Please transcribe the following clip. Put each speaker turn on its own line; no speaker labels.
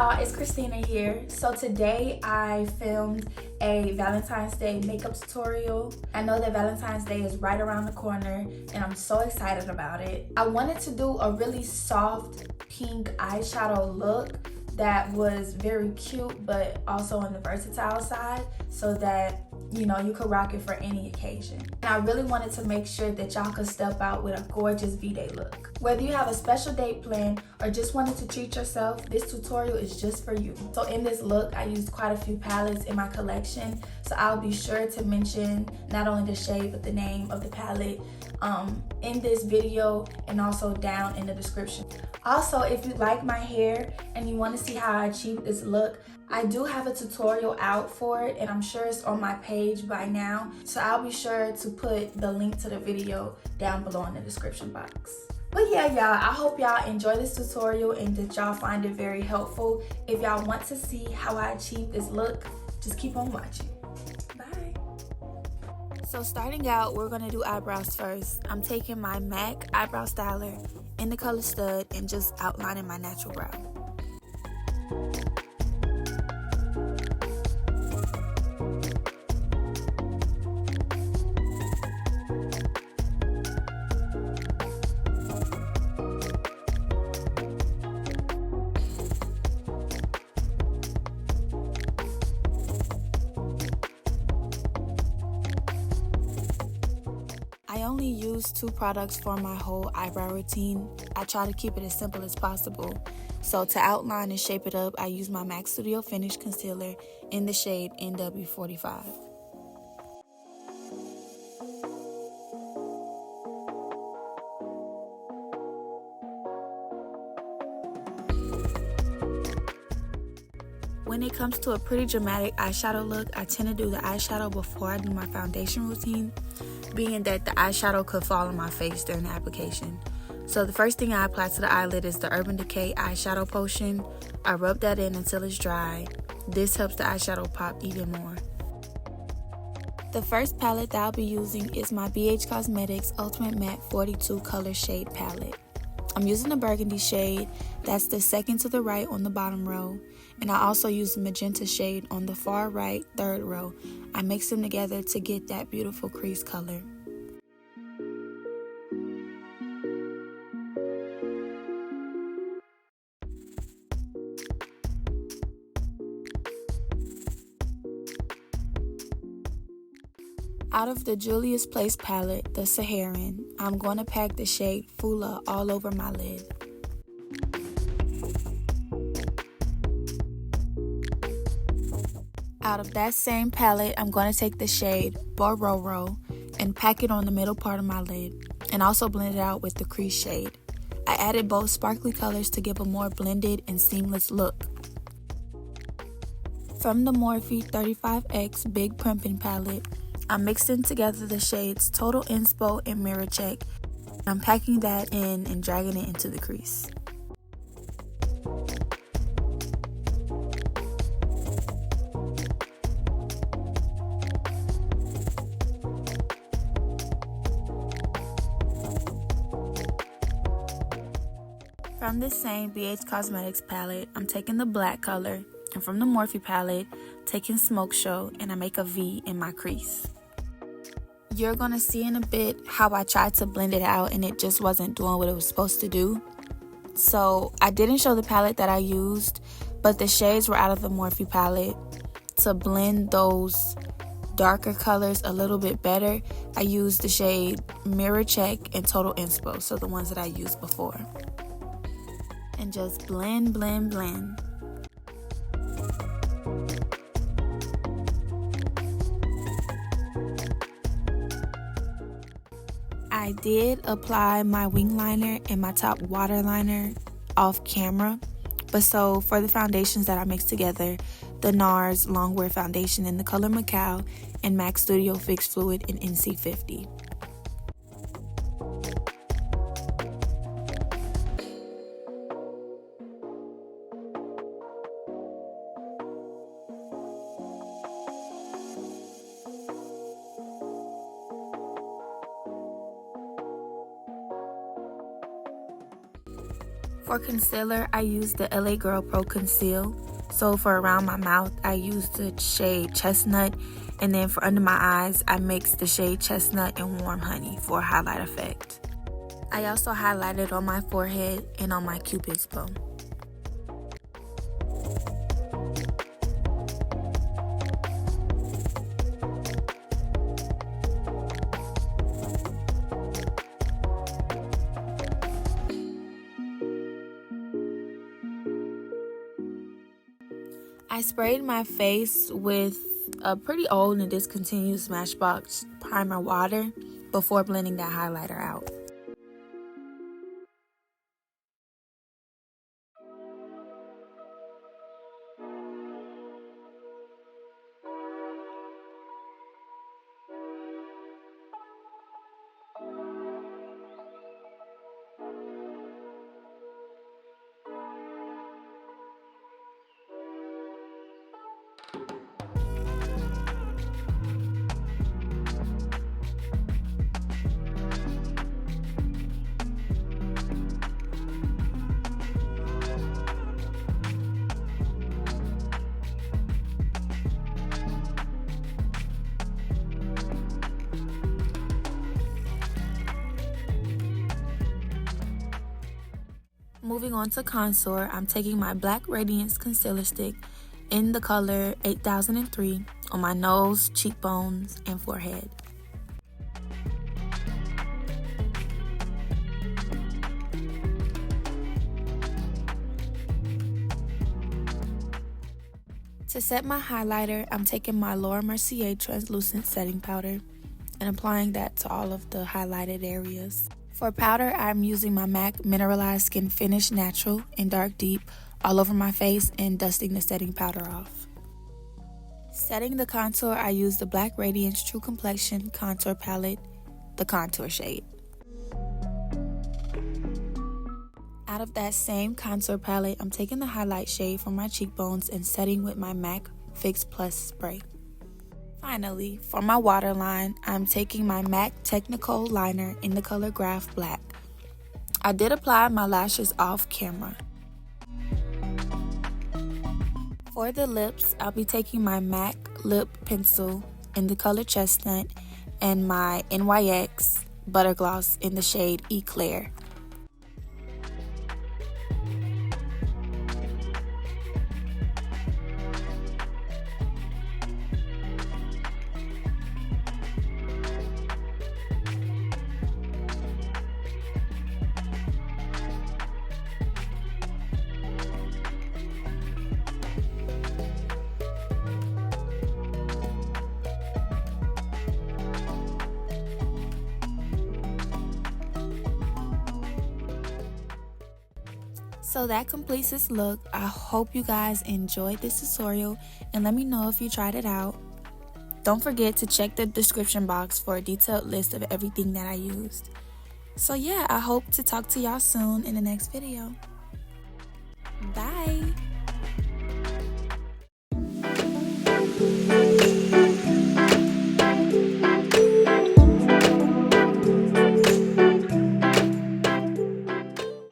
y'all, it's Christina here. So today I filmed a Valentine's Day makeup tutorial. I know that Valentine's Day is right around the corner and I'm so excited about it. I wanted to do a really soft pink eyeshadow look that was very cute but also on the versatile side so that you know you could rock it for any occasion. And I really wanted to make sure that y'all could step out with a gorgeous V-Day look. Whether you have a special date planned or just wanted to treat yourself, this tutorial is just for you. So in this look, I used quite a few palettes in my collection, so I'll be sure to mention not only the shade but the name of the palette in this video and also down in the description. Also, if you like my hair and you want to see how I achieved this look, I do have a tutorial out for it and I'm sure it's on my page by now, so I'll be sure to put the link to the video down below in the description box. But yeah, y'all, I hope y'all enjoy this tutorial and that y'all find it very helpful. If y'all want to see how I achieved this look, just keep on watching. Bye. So starting out, we're gonna do eyebrows first. I'm taking my MAC eyebrow styler in the color Stud and just outlining my natural brow. I only use 2 products for my whole eyebrow routine. I try to keep it as simple as possible. So to outline and shape it up, I use my MAC Studio Finish Concealer in the shade NW45. When it comes to a pretty dramatic eyeshadow look, I tend to do the eyeshadow before I do my foundation routine, being that the eyeshadow could fall on my face during the application. So the first thing I apply to the eyelid is the Urban Decay eyeshadow potion. I rub that in until it's dry. This helps the eyeshadow pop even more. The first palette that I'll be using is my BH Cosmetics Ultimate Matte 42 color shade palette. I'm using the burgundy shade, that's the second to the right on the bottom row, and I also use the magenta shade on the far right third row. I mix them together to get that beautiful crease color. Out of the Julius Place palette, the Saharan, I'm going to pack the shade Fula all over my lid. Out of that same palette, I'm going to take the shade Bororo and pack it on the middle part of my lid, and also blend it out with the crease shade. I added both sparkly colors to give a more blended and seamless look. From the Morphe 35X Big Primpin palette, I'm mixing together the shades Total Inspo and Mirror Check. I'm packing that in and dragging it into the crease. From this same BH Cosmetics palette, I'm taking the black color, and from the Morphe palette, taking Smoke Show, and I make a V in my crease. You're gonna see in a bit how I tried to blend it out and it just wasn't doing what it was supposed to do. So I didn't show the palette that I used, but the shades were out of the Morphe palette. To blend those darker colors a little bit better, I used the shade Mirror Check and Total Inspo, so the ones that I used before. And just blend, blend, blend. I did apply my wing liner and my top water liner off camera, but so for the foundations that I mixed together, the NARS Longwear foundation in the color Macao and MAC Studio Fix Fluid in NC50. For concealer, I use the LA Girl Pro Conceal. So for around my mouth, I use the shade Chesnut. And then for under my eyes, I mix the shade Chestnut and Warm Honey for a highlight effect. I also highlighted on my forehead and on my cupid's bow. I sprayed my face with a pretty old and discontinued Smashbox primer water before blending that highlighter out. Moving on to contour, I'm taking my black Radiance concealer stick in the color 8003 on my nose, cheekbones, and forehead. To set my highlighter, I'm taking my Mercier translucent setting powder and applying that to all of the highlighted areas. For powder, I'm using my MAC Mineralize Skin Finish Natural in Dark Deep all over my face and dusting the setting powder off. Setting the contour, I use the Black Radiance True Complexion Contour Palette, the contour shade. Out of that same contour palette, I'm taking the highlight shade from my cheekbones and setting with my MAC Fix Plus spray. Finally, for my waterline, I'm taking my MAC Technical liner in the color Graph Black. I did apply my lashes off camera. For the lips, I'll be taking my MAC Lip Pencil in the color Chestnut and my NYX Butter Gloss in the shade Eclair. So that completes this look. I hope you guys enjoyed this tutorial and let me know if you tried it out. Don't forget to check the description box for a detailed list of everything that I used. So yeah, I hope to talk to y'all soon in the next video. Bye!